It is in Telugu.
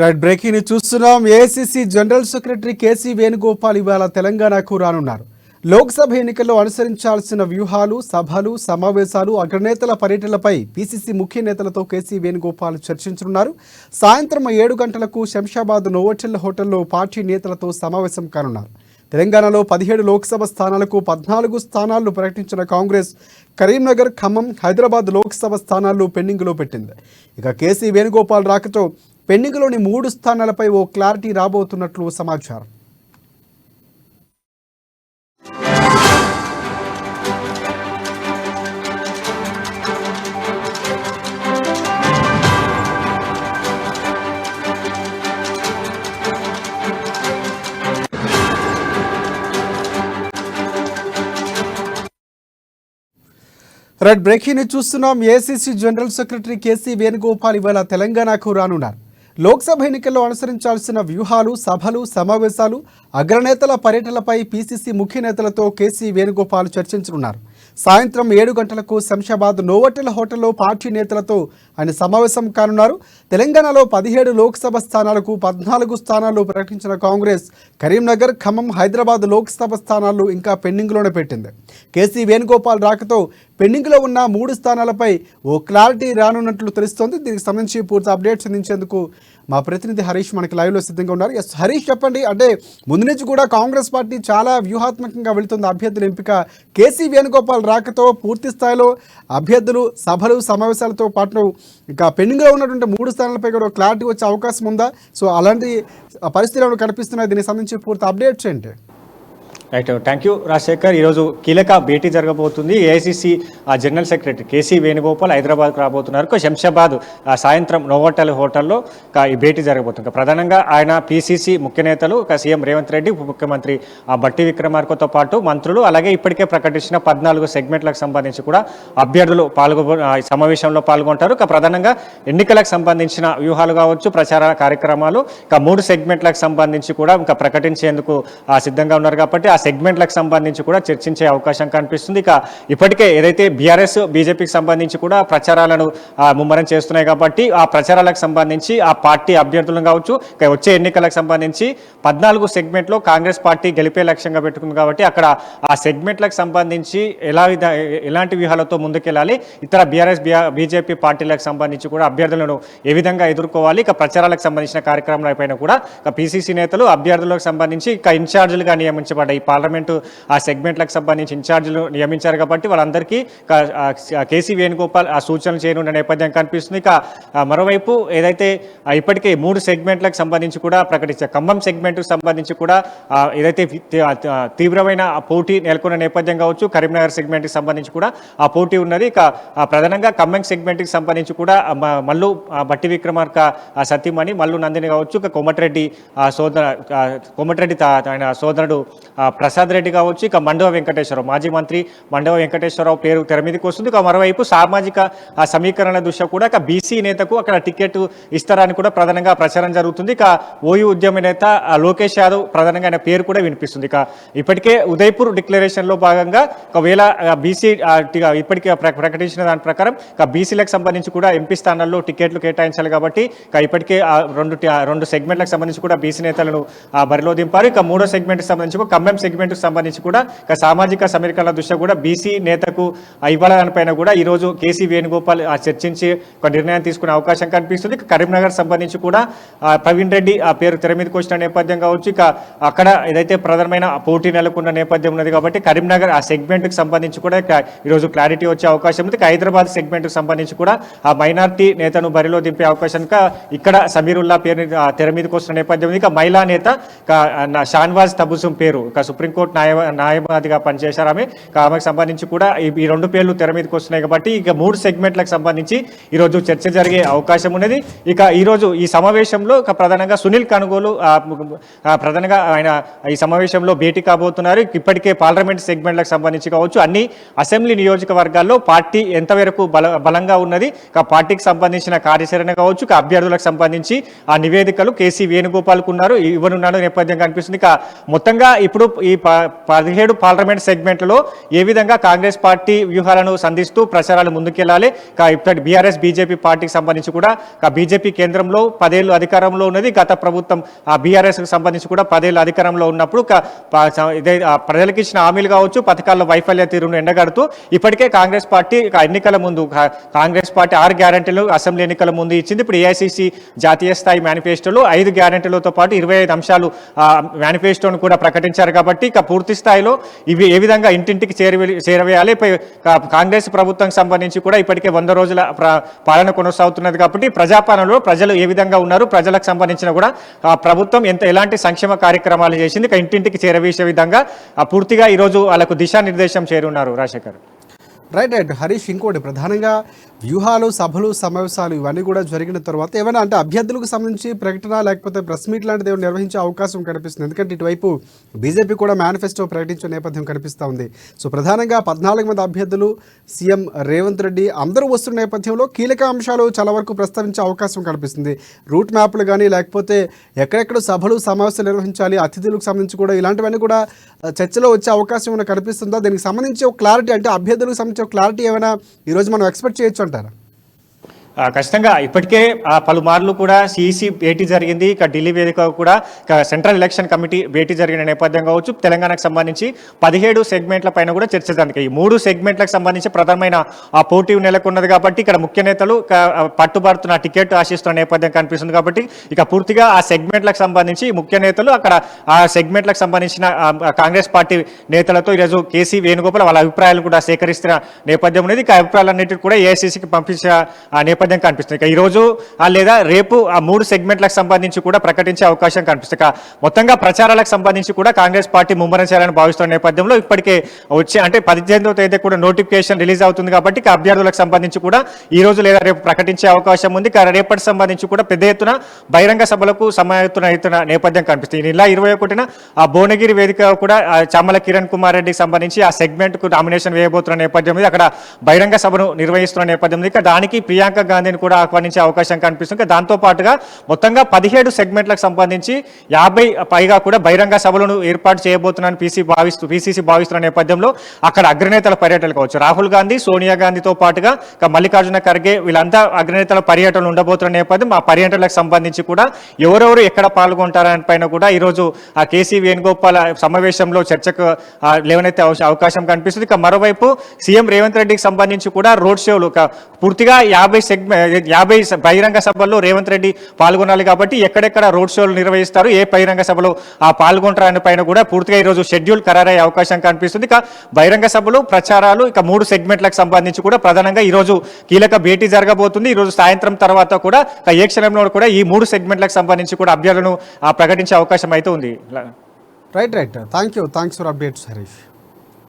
రైట్ బ్రేకింగ్ ని చూస్తున్నాం. AICC general secretary KC Venugopal ఇవాళ తెలంగాణకు రానున్నారు. లోక్సభ ఎన్నికల్లో అనుసరించాల్సిన వ్యూహాలు, సభలు, సమావేశాలు, అగ్రనేతల పర్యటనలపై పీసీసీ ముఖ్య నేతలతో కేసీ వేణుగోపాల్ చర్చించనున్నారు. సాయంత్రం 7 గంటలకు శంషాబాద్ నోవోటెల్ హోటల్లో పార్టీ నేతలతో సమావేశం కానున్నారు. తెలంగాణలో 17 లోక్సభ స్థానాలకు 14 స్థానాలను ప్రకటించిన కాంగ్రెస్ కరీంనగర్, ఖమ్మం, హైదరాబాద్ లోక్సభ స్థానాల్లో పెండింగ్లో పెట్టింది. ఇక కేసీ వేణుగోపాల్ రాకతో పెండింగ్లోని 3 స్థానాలపై ఓ క్లారిటీ రాబోతున్నట్లు సమాచారం. రైట్ బ్రేకింగ్ ని చూస్తున్నాం. AICC general secretary KC Venugopal ఇవాళ తెలంగాణకు రానున్నారు. లోక్సభ ఎన్నికల్లో అనుసరించాల్సిన వ్యూహాలు, సభలు, సమావేశాలు, అగ్రనేతల పర్యటనలపై పీసీసీ ముఖ్య నేతలతో కేసీ వేణుగోపాల్ చర్చించనున్నారు. సాయంత్రం 7 గంటలకు శంషాబాద్ నోవోటెల్ హోటల్లో పార్టీ నేతలతో ఆయన సమావేశం కానున్నారు. తెలంగాణలో 17 లోక్సభ స్థానాలకు 14 స్థానాలు ప్రకటించిన కాంగ్రెస్ కరీంనగర్, ఖమ్మం, హైదరాబాద్ లోక్సభ స్థానాలు ఇంకా పెండింగ్లోనే పెట్టింది. కేసీ వేణుగోపాల్ రాకతో పెండింగ్లో ఉన్న 3 స్థానాలపై ఓ క్లారిటీ రానున్నట్లు తెలుస్తోంది. దీనికి సంబంధించి పూర్తి అప్డేట్స్ అందించేందుకు మా ప్రతినిధి హరీష్ మనకి లైవ్లో సిద్ధంగా ఉన్నారు. ఎస్ హరీష్, చెప్పండి. అంటే ముందు నుంచి కూడా కాంగ్రెస్ పార్టీ చాలా వ్యూహాత్మకంగా వెళుతుంది అభ్యర్థుల ఎంపిక. కేసీ వేణుగోపాల్ రాకతో పూర్తి స్థాయిలో అభ్యర్థులు, సభలు, సమావేశాలతో పాటు ఇక పెండింగ్లో ఉన్నటువంటి 3 స్థానాలపై కూడా క్లారిటీ వచ్చే అవకాశం ఉందా? సో అలాంటి పరిస్థితులు కనిపిస్తున్నాయి. దీనికి సంబంధించి పూర్తి అప్డేట్స్ ఏంటి? Right, thank you Rajasekhar. ఈరోజు కీలక భేటీ జరగబోతుంది. AICC general secretary KC Venugopal హైదరాబాద్కు రాబోతున్నారు. శంషాబాద్ సాయంత్రం నోవోటెల్ హోటల్లో ఈ భేటీ జరగబోతుంది. ప్రధానంగా ఆయన పీసీసీ ముఖ్య నేతలు, సీఎం రేవంత్ రెడ్డి, ఉప ముఖ్యమంత్రి బట్టి విక్రమార్కతో పాటు మంత్రులు, అలాగే ఇప్పటికే ప్రకటించిన 14 సెగ్మెంట్లకు సంబంధించి కూడా అభ్యర్థులు సమావేశంలో పాల్గొంటారు. ప్రధానంగా ఎన్నికలకు సంబంధించిన వ్యూహాలు కావచ్చు, ప్రచార కార్యక్రమాలు, 3 సెగ్మెంట్లకు సంబంధించి కూడా ప్రకటించేందుకు సిద్ధంగా ఉన్నారు. కాబట్టి సెగ్మెంట్లకు సంబంధించి కూడా చర్చించే అవకాశం కనిపిస్తుంది. ఇప్పటికే ఏదైతే బీఆర్ఎస్, బీజేపీకి సంబంధించి కూడా ప్రచారాలను ముమ్మరం చేస్తున్నాయి. కాబట్టి ఆ ప్రచారాలకు సంబంధించి ఆ పార్టీ అభ్యర్థులను కావచ్చు, వచ్చే ఎన్నికలకు సంబంధించి 14 సెగ్మెంట్లో కాంగ్రెస్ పార్టీ గెలిపే లక్ష్యంగా పెట్టుకుంది. కాబట్టి అక్కడ ఆ సెగ్మెంట్లకు సంబంధించి ఎలాంటి వ్యూహాలతో ముందుకెళ్ళాలి, ఇతర బీఆర్ఎస్, బీజేపీ పార్టీలకు సంబంధించి కూడా అభ్యర్థులను ఏ విధంగా ఎదుర్కోవాలి, ప్రచారాలకు సంబంధించిన కార్యక్రమాలపైన కూడా పీసీసీ నేతలు అభ్యర్థులకు సంబంధించి ఇన్ఛార్జీలుగా నియమించబడ్డాయి. పార్లమెంటు ఆ సెగ్మెంట్లకు సంబంధించి ఇన్ఛార్జీలు నియమించారు. కాబట్టి వాళ్ళందరికీ కేసీ వేణుగోపాల్ ఆ సూచనలు చేయనున్న నేపథ్యం కనిపిస్తుంది. మరోవైపు ఏదైతే ఇప్పటికే 3 సెగ్మెంట్లకు సంబంధించి కూడా ప్రకటించారు. ఖమ్మం సెగ్మెంట్కు సంబంధించి కూడా ఏదైతే తీవ్రమైన పోటీ నెలకొన్న నేపథ్యం కావచ్చు, కరీంనగర్ సెగ్మెంట్కి సంబంధించి కూడా ఆ పోటీ ఉన్నది. ప్రధానంగా ఖమ్మం సెగ్మెంట్కి సంబంధించి కూడా మల్లు బట్టి విక్రమార్క సతీమణి మల్లు నందిని కావచ్చు, కోమటిరెడ్డి ఆయన సోదరుడు ప్రసాద్ రెడ్డి కావచ్చు, మండవ వెంకటేశ్వరరావు, మాజీ మంత్రి మండవ వెంకటేశ్వరరావు పేరు తెర మీదకి వస్తుంది. మరోవైపు సామాజిక సమీకరణ దృష్ట్యా కూడా బీసీ నేతకు అక్కడ టికెట్ ఇస్తారని కూడా ప్రధానంగా ప్రచారం జరుగుతుంది. ఓయూ ఉద్యమ నేత లోకేష్ యాదవ్ ప్రధానంగా ఆయన పేరు కూడా వినిపిస్తుంది. ఇప్పటికే ఉదయపూర్ డిక్లరేషన్లో భాగంగా ఒకవేళ బీసీ ఇప్పటికే ప్రకటించిన దాని ప్రకారం బీసీలకు సంబంధించి కూడా ఎంపీ స్థానాల్లో టికెట్లు కేటాయించాలి. కాబట్టి ఇప్పటికే రెండు సెగ్మెంట్లకు సంబంధించి కూడా బీసీ నేతలను బరిలో దింపారు. 3వ సెగ్మెంట్కి సంబంధించి ఖమ్మం సెగ్మెంట్కి సంబంధించి కూడా సామాజిక సమీకరణ దృష్ట్యా కూడా బీసీ నేతకు ఇవ్వాలనిపైన కూడా ఈరోజు కేసీ వేణుగోపాల్ చర్చించి ఒక నిర్ణయం తీసుకునే అవకాశం కనిపిస్తుంది. కరీంనగర్ సంబంధించి కూడా ప్రవీణ్ రెడ్డి ఆ పేరు తెర మీదకి వచ్చిన నేపథ్యం కావచ్చు. అక్కడ ఏదైతే ప్రధానమైన పోటీ నెలకొన్న నేపథ్యం ఉన్నది. కాబట్టి కరీంనగర్ ఆ సెగ్మెంట్కి సంబంధించి కూడా ఈరోజు క్లారిటీ వచ్చే అవకాశం ఉంది. హైదరాబాద్ సెగ్మెంట్కి సంబంధించి కూడా ఆ మైనార్టీ నేతను బరిలో దింపే అవకాశం ఇక్కడ సమీరుల్లా పేరు తెర మీదకి వస్తున్న నేపథ్యం ఉంది. మహిళా నేత షాన్వాజ్ తబుసుం పేరు సుప్రీంకోర్టు న్యాయవాదిగా పనిచేశారు. ఆమెకు సంబంధించి కూడా ఈ 2 పేర్లు తెర మీదకి వస్తున్నాయి. కాబట్టి 3 సెగ్మెంట్లకు సంబంధించి ఈరోజు చర్చ జరిగే అవకాశం ఉన్నది. ఈరోజు ఈ సమావేశంలో ప్రధానంగా సునీల్ కనుగోలు ప్రధానంగా ఆయన ఈ సమావేశంలో భేటీ కాబోతున్నారు. ఇప్పటికే పార్లమెంట్ సెగ్మెంట్లకు సంబంధించి కావచ్చు, అన్ని అసెంబ్లీ నియోజకవర్గాల్లో పార్టీ ఎంతవరకు బలంగా ఉన్నది, పార్టీకి సంబంధించిన కార్యాచరణ కావచ్చు, అభ్యర్థులకు సంబంధించి ఆ నివేదికలు కేసీ వేణుగోపాల్కు ఉన్నారు, ఇవ్వనున్న నేపథ్యం కనిపిస్తుంది. మొత్తంగా ఇప్పుడు ఈ 17 పార్లమెంట్ సెగ్మెంట్లలో ఏ విధంగా కాంగ్రెస్ పార్టీ వ్యూహాలను సంధిస్తూ ప్రచారాలు ముందుకెళ్లాలి. ఇప్పటి బీఆర్ఎస్ బీజేపీ పార్టీకి సంబంధించి కూడా బీజేపీ కేంద్రంలో 10 ఏళ్ళు అధికారంలో ఉన్నది. గత ప్రభుత్వం బీఆర్ఎస్కి సంబంధించి కూడా 10 ఏళ్ళు అధికారంలో ఉన్నప్పుడు ప్రజలకు ఇచ్చిన హామీలు కావచ్చు, పథకాల వైఫల్య తీరును ఎండగడుతూ ఇప్పటికే కాంగ్రెస్ పార్టీ ఎన్నికల ముందు కాంగ్రెస్ పార్టీ 6 గ్యారెంటీలు అసెంబ్లీ ఎన్నికల ముందు ఇచ్చింది. ఇప్పుడు ఏఐసిసి జాతీయ స్థాయి మేనిఫెస్టోలో 5 గ్యారెంటీలతో పాటు 25 అంశాలు మేనిఫెస్టోను కూడా ప్రకటించారు. కాబట్టి పూర్తి స్థాయిలో ఇవి ఏ విధంగా ఇంటింటికి చేరవేయాలి. కాంగ్రెస్ ప్రభుత్వానికి సంబంధించి కూడా ఇప్పటికే 100 రోజుల పాలన కొనసాగుతున్నది. కాబట్టి ప్రజాపాలనలో ప్రజలు ఏ విధంగా ఉన్నారు, ప్రజలకు సంబంధించిన కూడా ప్రభుత్వం ఎలాంటి సంక్షేమ కార్యక్రమాలు చేసింది, ఇంటింటికి చేరవేసే విధంగా పూర్తిగా ఈరోజు వాళ్ళకు దిశానిర్దేశం చేరున్నారు. రాజశేఖర్ రైట్ హరీష్, ఇంకోటి ప్రధానంగా వ్యూహాలు, సభలు, సమావేశాలు ఇవన్నీ కూడా జరిగిన తర్వాత ఏమైనా అంటే అభ్యర్థులకు సంబంధించి ప్రకటన లేకపోతే ప్రెస్ మీట్ లాంటిది ఏమైనా నిర్వహించే అవకాశం కనిపిస్తుంది? ఎందుకంటే ఇటువైపు బీజేపీ కూడా మేనిఫెస్టో ప్రకటించే నేపథ్యం కనిపిస్తూ ఉంది. సో ప్రధానంగా 14 మంది అభ్యర్థులు, సీఎం రేవంత్ రెడ్డి అందరూ వస్తున్న నేపథ్యంలో కీలక అంశాలు చాలా వరకు ప్రస్తావించే అవకాశం కనిపిస్తుంది. రూట్ మ్యాప్లు కానీ లేకపోతే ఎక్కడెక్కడ సభలు, సమావేశాలు నిర్వహించాలి, అతిథులకు సంబంధించి కూడా ఇలాంటివన్నీ కూడా చర్చలో వచ్చే అవకాశం ఏమైనా కనిపిస్తుందా? దీనికి సంబంధించి ఒక క్లారిటీ అంటే అభ్యర్థులకు సంబంధించి క్లారిటీ ఏమైనా ఈరోజు మనం ఎక్స్పెక్ట్ చేయొచ్చు అంటారా? ఖచ్చితంగా ఇప్పటికే పలుమార్లు కూడా సిఈసి భేటీ జరిగింది. ఢిల్లీ వేదిక కూడా సెంట్రల్ ఎలక్షన్ కమిటీ భేటీ జరిగిన నేపథ్యం కావచ్చు. తెలంగాణకు సంబంధించి 17 సెగ్మెంట్ల పైన కూడా చర్చ జరిగింది. ఈ 3 సెగ్మెంట్లకు సంబంధించి ప్రధానమైన పోటీ నెలకొన్నది. కాబట్టి ఇక్కడ ముఖ్య నేతలు పట్టుబడుతున్న టికెట్ ఆశిస్తున్న నేపథ్యం కనిపిస్తుంది. కాబట్టి ఇక పూర్తిగా ఆ సెగ్మెంట్లకు సంబంధించి ముఖ్య నేతలు అక్కడ ఆ సెగ్మెంట్లకు సంబంధించిన కాంగ్రెస్ పార్టీ నేతలతో ఈరోజు కేసీ వేణుగోపాల్ వాళ్ళ అభిప్రాయాలు కూడా సేకరిస్తున్న నేపథ్యం అనేది. అభిప్రాయాలన్నింటినీ కూడా ఏఐసీసీకి పంపించే నేపథ్యం కనిపిస్తుంది. ఈ రోజు లేదా రేపు ఆ 3 సెగ్మెంట్లకు సంబంధించి కూడా ప్రకటించే అవకాశం కనిపిస్తుంది. మొత్తంగా ప్రచారాలకు సంబంధించి కూడా కాంగ్రెస్ పార్టీ ముమ్మరం చేయాలని భావిస్తున్న నేపథ్యంలో ఇప్పటికే వచ్చే అంటే 18వ తేదీ కూడా నోటిఫికేషన్ రిలీజ్ అవుతుంది. కాబట్టి అభ్యర్థులకు సంబంధించి కూడా ఈ రోజు లేదా రేపు ప్రకటించే అవకాశం ఉంది. రేపటి సంబంధించి కూడా పెద్ద ఎత్తున బహిరంగ సభలకు సమాయత్తున నేపథ్యం కనిపిస్తుంది. ఇలా 21న ఆ భువనగిరి వేదిక కూడా చామల కిరణ్ కుమార్ రెడ్డికి సంబంధించి ఆ సెగ్మెంట్ కు నామినేషన్ వేయబోతున్న నేపథ్యం మీద అక్కడ బహిరంగ సభను నిర్వహిస్తున్న నేపథ్యం ఇక దానికి ప్రియాంక గాంధీని కూడా ఆహ్వానించే అవకాశం కనిపిస్తుంది. దాంతో పాటుగా మొత్తంగా 17 సెగ్మెంట్లకు సంబంధించి 50 పైగా కూడా బహిరంగ సభలను ఏర్పాటు చేయబోతున్నారని పీసీసీ భావిస్తున్న నేపథ్యంలో అక్కడ అగ్రనేతల పర్యటనలు కావచ్చు. రాహుల్ గాంధీ, సోనియా గాంధీతో పాటుగా మల్లికార్జున ఖర్గే వీళ్ళంతా అగ్రనేతల పర్యటనలు ఉండబోతున్న నేపథ్యం. ఆ పర్యటనలకు సంబంధించి కూడా ఎవరెవరు ఎక్కడ పాల్గొంటారని పైన కూడా ఈరోజు ఆ కేసీ వేణుగోపాల్ సమావేశంలో చర్చకు లేవనైతే అవకాశం కనిపిస్తుంది. మరోవైపు సీఎం రేవంత్ రెడ్డికి సంబంధించి కూడా రోడ్ షోలు పూర్తిగా 50 బహిరంగ సభల్లో రేవంత్ రెడ్డి పాల్గొనాలి. కాబట్టి ఎక్కడెక్కడ రోడ్ షోలు నిర్వహిస్తారు, ఏ బహిరంగ సభలో పాల్గొంటారని పైన కూడా పూర్తిగా ఈరోజు షెడ్యూల్ ఖరారయ్యే అవకాశం కనిపిస్తుంది. బహిరంగ సభలు, ప్రచారాలు 3 సెగ్మెంట్లకు సంబంధించి కూడా ప్రధానంగా ఈరోజు కీలక భేటీ జరగబోతుంది. ఈరోజు సాయంత్రం తర్వాత కూడా ఏ క్షణంలో కూడా ఈ 3 సెగ్మెంట్లకు సంబంధించి కూడా అభ్యర్థులను ప్రకటించే అవకాశం అయితే ఉంది. Right thanks for updates Harish.